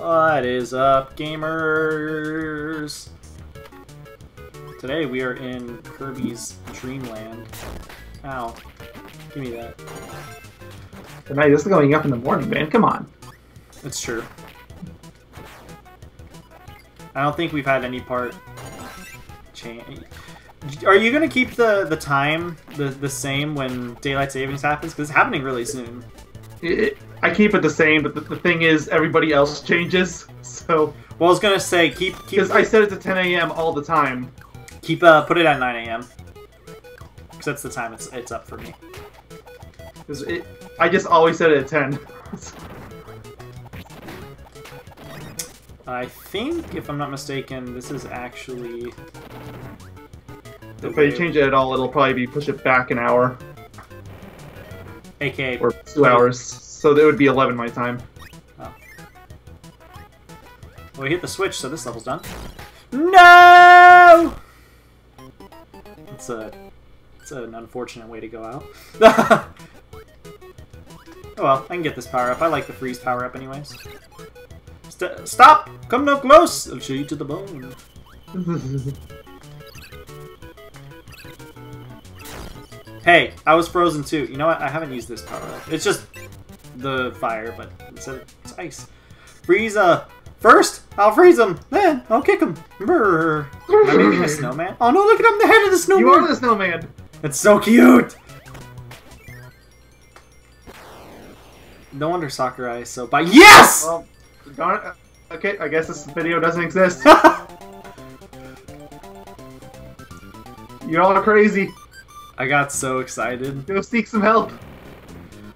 What is up, gamers? Today we are in Kirby's Dreamland. Ow. Give me that. Tonight, this is going up in the morning, man. Come on. It's true. I don't think we've had any part change. Are you gonna keep the time the same when daylight savings happens? Because it's happening really soon. I keep it the same, but the thing is, everybody else changes. So. Well, I was gonna say keep. Because I set it to 10 a.m. all the time. Keep put it at 9 a.m. Because that's the time it's up for me. I just always set it at 10. I think, if I'm not mistaken, this is actually... If I change it at all, it'll probably be push it back an hour. AKA... Or 2 hours. So that would be 11 my time. Oh. Well, we hit the switch, so this level's done. No! It's an unfortunate way to go out. Oh well, I can get this power up. I like the freeze power up anyways. Stop! Come no close! I'll show you to the bone. Hey, I was frozen too. You know what? I haven't used this power up. It's just the fire, but it's ice. Freeze, first, I'll freeze him. Then, I'll kick him. Brrr. Am I making a snowman? Oh no, look at him, the head of the snowman! You are the snowman! It's so cute! No wonder Sakurai is so by. Yes! Well, darn it. Okay, I guess this video doesn't exist. You all are crazy. I got so excited. Go seek some help.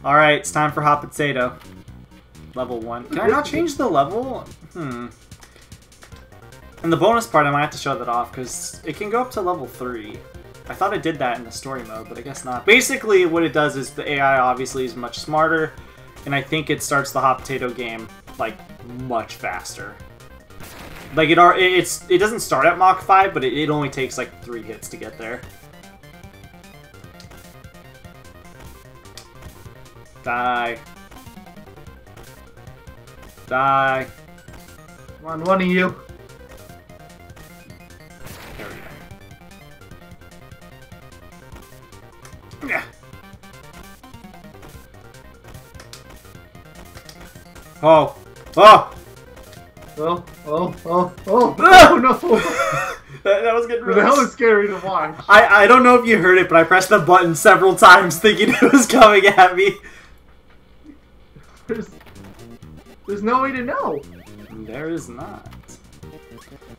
Alright, it's time for Hot Potato. Level 1. Can I not change the level? And the bonus part, I might have to show that off, because it can go up to level 3. I thought it did that in the story mode, but I guess not. Basically, what it does is the AI obviously is much smarter, and I think it starts the Hot Potato game, like, much faster. Like, it doesn't start at Mach 5, but it only takes, like, 3 hits to get there. Die. Die. Come on, one of you. There we go. Yeah. Oh. Oh! Oh, oh, oh, oh, oh no! That was getting really... That was scary to watch. I don't know if you heard it, but I pressed the button several times thinking it was coming at me. There's no way to know. There is not.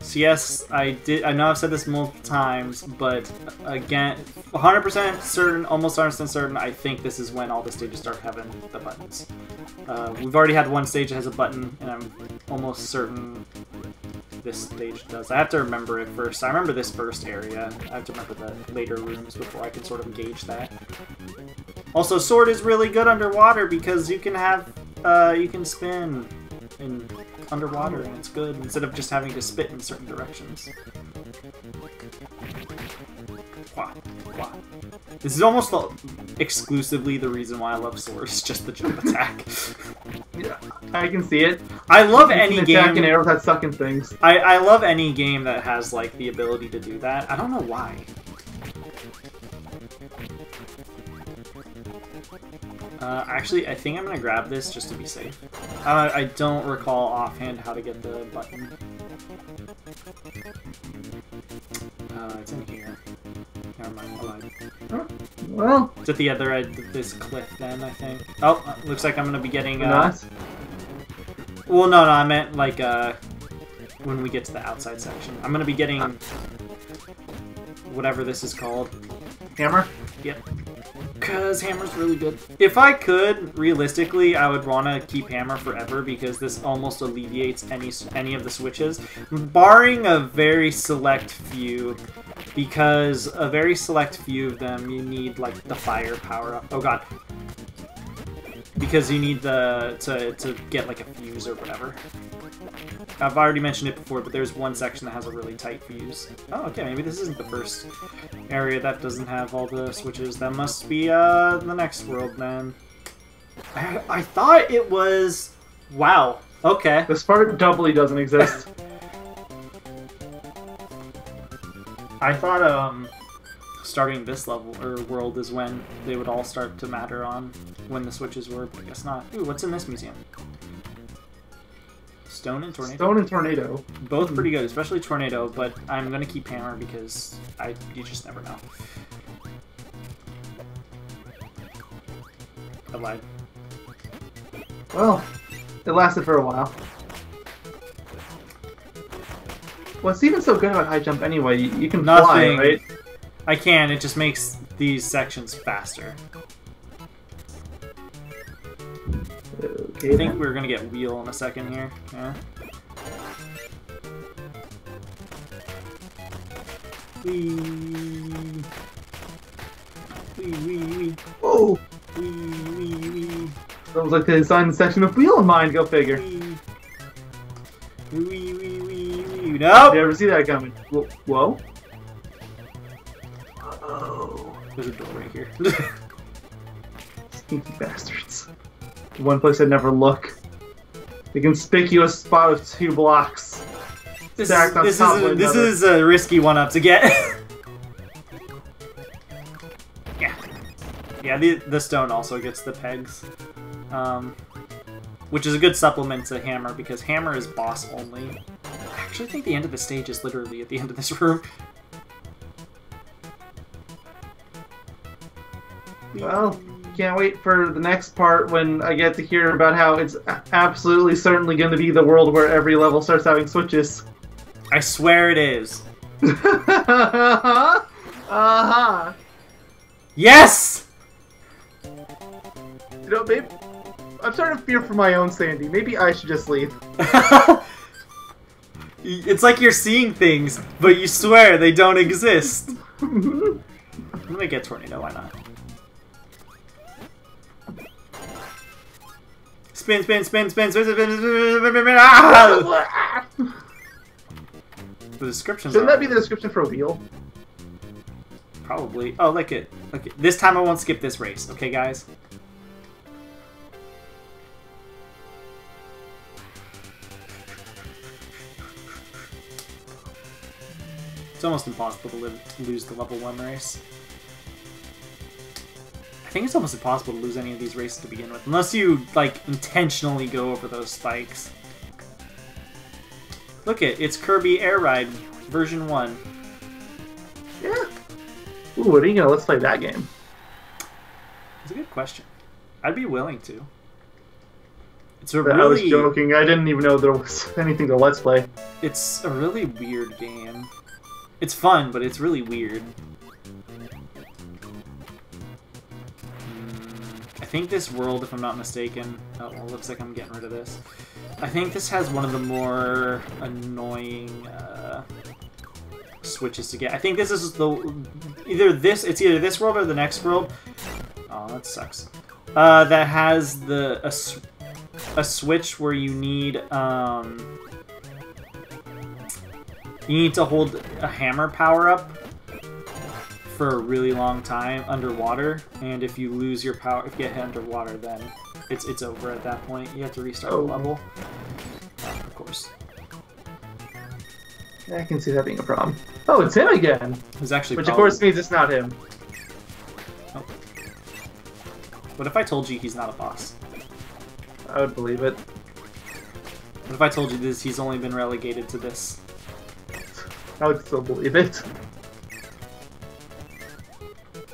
So yes, I know I've said this multiple times, but again, 100% certain, almost 100% certain, I think this is when all the stages start having the buttons. We've already had one stage that has a button, and I'm almost certain this stage does. I have to remember it first. I remember this first area. I have to remember the later rooms before I can sort of gauge that. Also, Sword is really good underwater because you can have, you can spin in underwater and it's good instead of just having to spit in certain directions. Wow. Wow. This is almost exclusively the reason why I love Swords, just the jump attack. Yeah, I can see it. I love any game. Attacking arrows that suck in things. I love any game that has like the ability to do that. I don't know why. Actually, I think I'm gonna grab this just to be safe. I don't recall offhand how to get the button. It's in here. Never mind. Hold on. Huh? Well, it's at the other end of this cliff, then I think. Oh, looks like I'm gonna be getting. Not. Well, no, I meant like when we get to the outside section. I'm gonna be getting whatever this is called. Hammer. Yep. Because Hammer's really good. If I could, realistically, I would want to keep Hammer forever because this almost alleviates any of the switches. Barring a very select few, because a very select few of them, you need, like, the fire power-up. Oh, God. Because you need to get, like, a fuse or whatever. I've already mentioned it before, but there's one section that has a really tight fuse. Oh, okay, maybe this isn't the first area that doesn't have all the switches. That must be the next world, then. I thought it was... Wow. Okay. This part doubly doesn't exist. I thought starting this level or world is when they would all start to matter on when the switches were, but I guess not. Ooh, what's in this museum? Stone and Tornado? Stone and Tornado. Both pretty good, especially Tornado, but I'm gonna keep Hammer because you just never know. I lied. Well, it lasted for a while. What's even so good about high jump anyway? You can fly, right? I can, it just makes these sections faster. Okay, I think we're gonna get wheel in a second here. Yeah. Wee. Wee, wee, wee. Whoa! Wee, wee, wee. Sounds like they designed the section of wheel in mind, go figure. Wee. Wee, wee, wee, wee. Nope! You ever see that coming? Whoa? Uh-oh. There's a door right here. Sneaky bastards. One place I'd never look. The conspicuous spot of 2 blocks. This is a risky one-up to get. Yeah, the stone also gets the pegs. Which is a good supplement to Hammer, because Hammer is boss only. I actually think the end of the stage is literally at the end of this room. Well, can't wait for the next part when I get to hear about how it's absolutely certainly going to be the world where every level starts having switches. I swear it is. Uh-huh. Yes! You know, maybe I'm starting to fear for my own sanity. Maybe I should just leave. It's like you're seeing things, but you swear they don't exist. Let me get Tornado, why not? Spin, spin, spin, spin, spin, spin, spin, spin, spin, spin, ah! The descriptions Shouldn't that be the description for a wheel? Probably. Oh, look it. Look it. This time I won't skip this race, okay, guys? It's almost impossible to lose the level 1 race. I think it's almost impossible to lose any of these races to begin with, unless you, like, intentionally go over those spikes. Look it's Kirby Air Ride version 1. Yeah. Ooh, what are you gonna let's play that game? It's a good question. I'd be willing to. It's a I was joking. I didn't even know there was anything to let's play. It's a really weird game. It's fun, but it's really weird. I think this world, if I'm not mistaken... Oh, well, looks like I'm getting rid of this. I think this has one of the more annoying switches to get. I think this is it's either this world or the next world. Oh, that sucks. That has a switch where you need to hold a hammer power up for a really long time underwater, and if you lose your power, if you get hit underwater, then it's over at that point. You have to restart the level. Of course. Yeah, I can see that being a problem. Oh, it's him again! Who's actually Which of course means it's not him. Oh. What if I told you he's not a boss? I would believe it. What if I told you he's only been relegated to this? I would still believe it.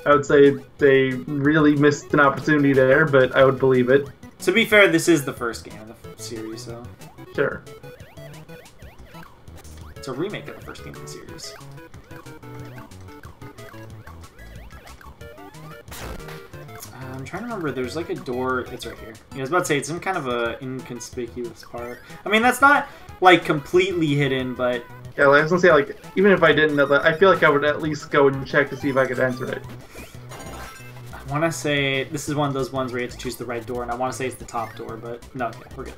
I would say they really missed an opportunity there, but I would believe it. To be fair, this is the first game of the series, so... Sure. It's a remake of the first game of the series. I'm trying to remember, there's like a door... It's right here. Yeah, I was about to say, it's in kind of a inconspicuous part. I mean, that's not, like, completely hidden, but... Yeah, like, I was gonna say, like, even if I didn't know that, I feel like I would at least go and check to see if I could enter it. I want to say this is one of those ones where you have to choose the right door, and I want to say it's the top door, but no, okay, we're good.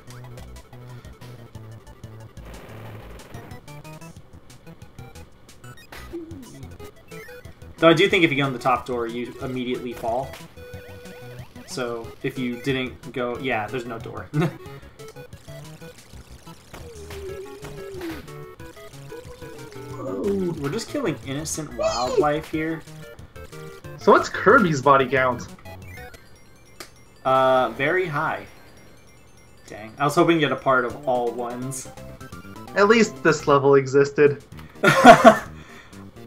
Though I do think if you go in the top door, you immediately fall. So if you didn't go, yeah, there's no door. We're just killing innocent wildlife here. So what's Kirby's body count? Very high. Dang. I was hoping to get a part of all ones. At least this level existed.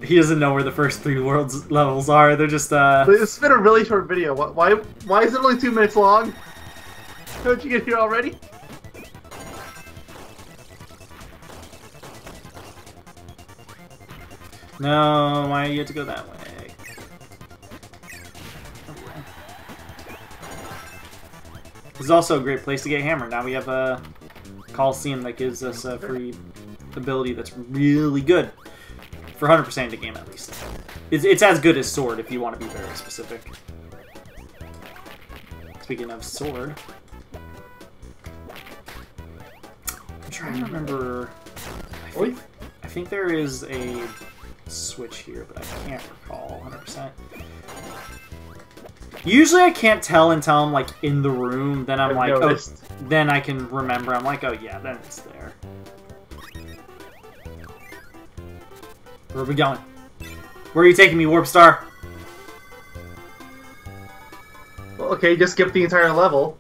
He doesn't know where the first 3 worlds levels are. They're just, It's been a really short video. Why is it only 2 minutes long? Don't you get here already? No, why do you have to go that way? This is also a great place to get hammered. Now we have a Coliseum that gives us a free ability that's really good. For 100% of the game, at least. It's as good as Sword, if you want to be very specific. Speaking of Sword... I'm trying to remember... I think there is a switch here, but I can't recall 100%. Usually I can't tell until I'm, like, in the room, then I'm like, oh, then I can remember. I'm like, oh yeah, then it's there. Where are we going? Where are you taking me, Warp Star? Well, okay, just skip the entire level.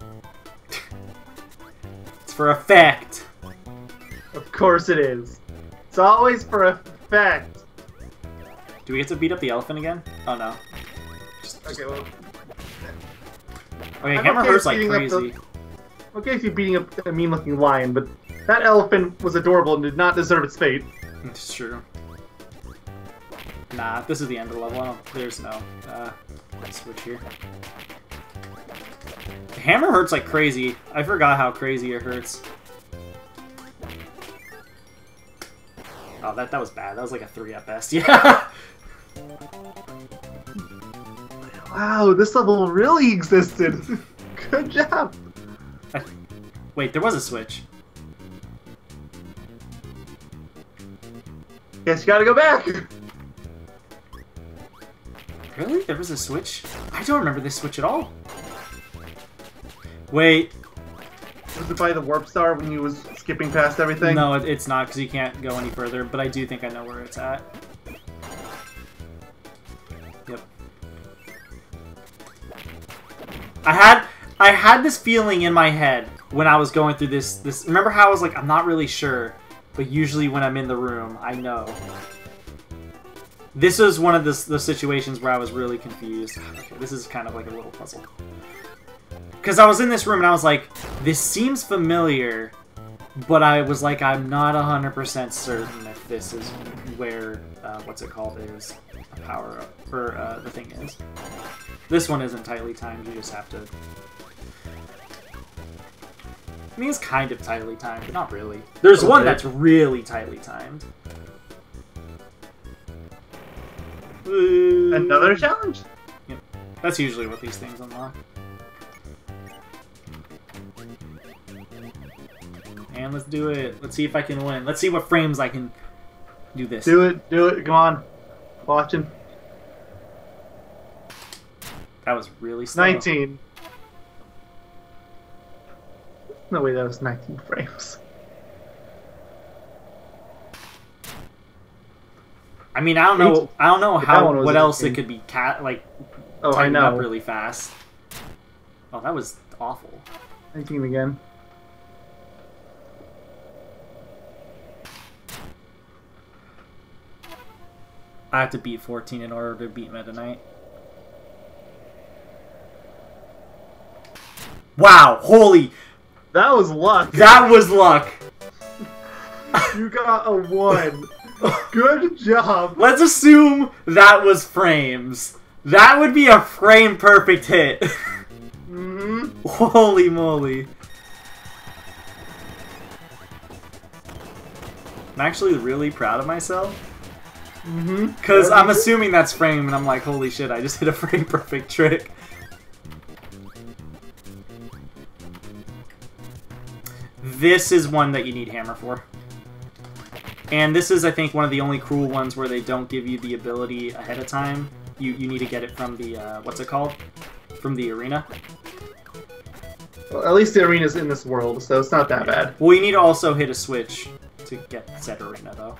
It's for effect. Of course it is. It's always for effect. Do we get to beat up the elephant again? Oh no. Okay, well... Okay, Hammer hurts like crazy. Okay, if you're beating up a mean-looking lion, but that elephant was adorable and did not deserve its fate. It's true. Nah, this is the end of the level. There's no switch here. The hammer hurts like crazy. I forgot how crazy it hurts. Oh, that was bad. That was like a 3 at best. Yeah. Wow, this level really existed. Good job. Wait, there was a switch. Guess you gotta go back. Really? There was a switch? I don't remember this switch at all. Wait. Was it by the Warp Star when you was skipping past everything? No, it's not, because you can't go any further, but I do think I know where it's at. Yep. I had this feeling in my head when I was going through this. Remember how I was like, I'm not really sure, but usually when I'm in the room, I know. This was one of the situations where I was really confused. Okay, this is kind of like a little puzzle. Because I was in this room and I was like, this seems familiar, but I was like, I'm not 100% certain if this is where, what's it called, is a power-up, or the thing is. This one isn't tightly timed, you just have to... I mean, it's kind of tightly timed, but not really. There's one that's really tightly timed. Another challenge? Yep. That's usually what these things unlock. And let's do it. Let's see if I can win. Let's see what frames I can do this. Do it. Come on. Watching. That was really slow. 19. No way, that was 19 frames. I mean, I don't know how what else it could be tightened up really fast. Oh, that was awful. 19 again. I have to beat 14 in order to beat Meta Knight. Wow! Holy! That was luck. That was luck. You got a 1. Good job. Let's assume that was frames. That would be a frame perfect hit. Mm-hmm. Holy moly. I'm actually really proud of myself. Mm-hmm. Because I'm assuming that's frame, and I'm like, holy shit, I just hit a frame perfect trick. This is one that you need hammer for. And this is, I think, one of the only cruel ones where they don't give you the ability ahead of time. You need to get it from the, what's it called? From the arena. Well, at least the arena's in this world, so it's not that bad. Well, you need to also hit a switch to get said arena, though.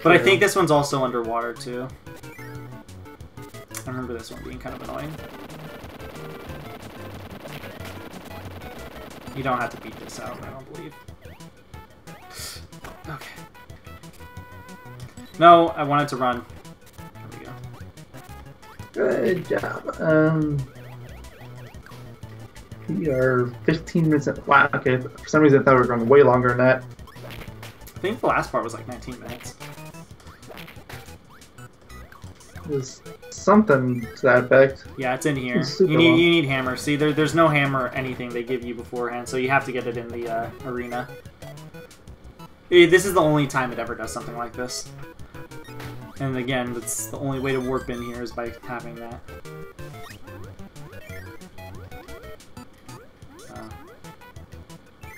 But I think this one's also underwater, too. I remember this one being kind of annoying. You don't have to beat this out, I don't believe. Okay. No, I wanted to run. There we go. Good job. We are 15 minutes in. Wow, okay. For some reason I thought we were going way longer than that. I think the last part was like 19 minutes. There's something to that effect. Yeah, it's in here. It's super You long. need hammer. See, there's no hammer or anything they give you beforehand, so you have to get it in the arena. This is the only time it ever does something like this. And again, that's the only way to warp in here is by having that.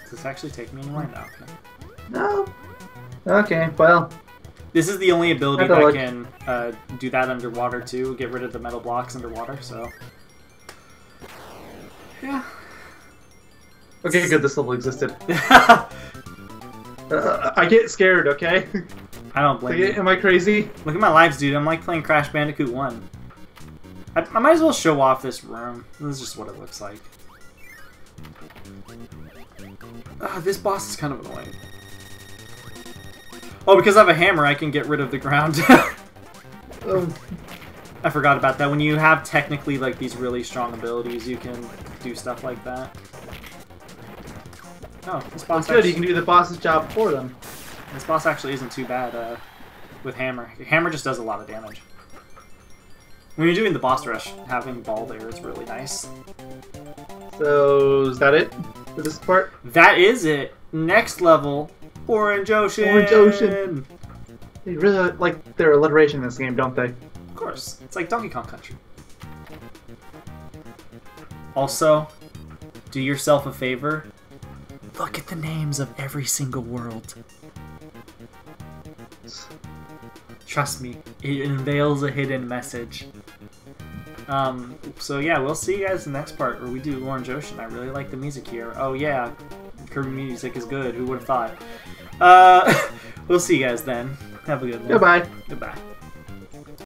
Does this actually take me anywhere? No. Okay. No. Okay, well. This is the only ability I that feel like- can do that underwater too. Get rid of the metal blocks underwater. So. Yeah. Okay, good. This level existed. I get scared. Okay. I don't blame you. Am I crazy? Look at my lives, dude. I'm like playing Crash Bandicoot 1. I might as well show off this room. This is just what it looks like. This boss is kind of annoying. Oh, because I have a hammer, I can get rid of the ground. I forgot about that. When you have technically like these really strong abilities, you can do stuff like that. Oh, this boss Good. You can do the boss's job for them. This boss actually isn't too bad with hammer. Hammer just does a lot of damage. When you're doing the boss rush, having ball there is really nice. So is that it for this part? That is it. Next level, Orange Ocean. Orange Ocean. They really like their alliteration in this game, don't they? Of course, it's like Donkey Kong Country. Also, do yourself a favor. Look at the names of every single world. Trust me, it unveils a hidden message. So yeah, we'll see you guys in the next part where we do Orange Ocean. I really like the music here. Oh yeah, Kirby music is good. Who would have thought? We'll see you guys then. Have a good one. Goodbye. Goodbye.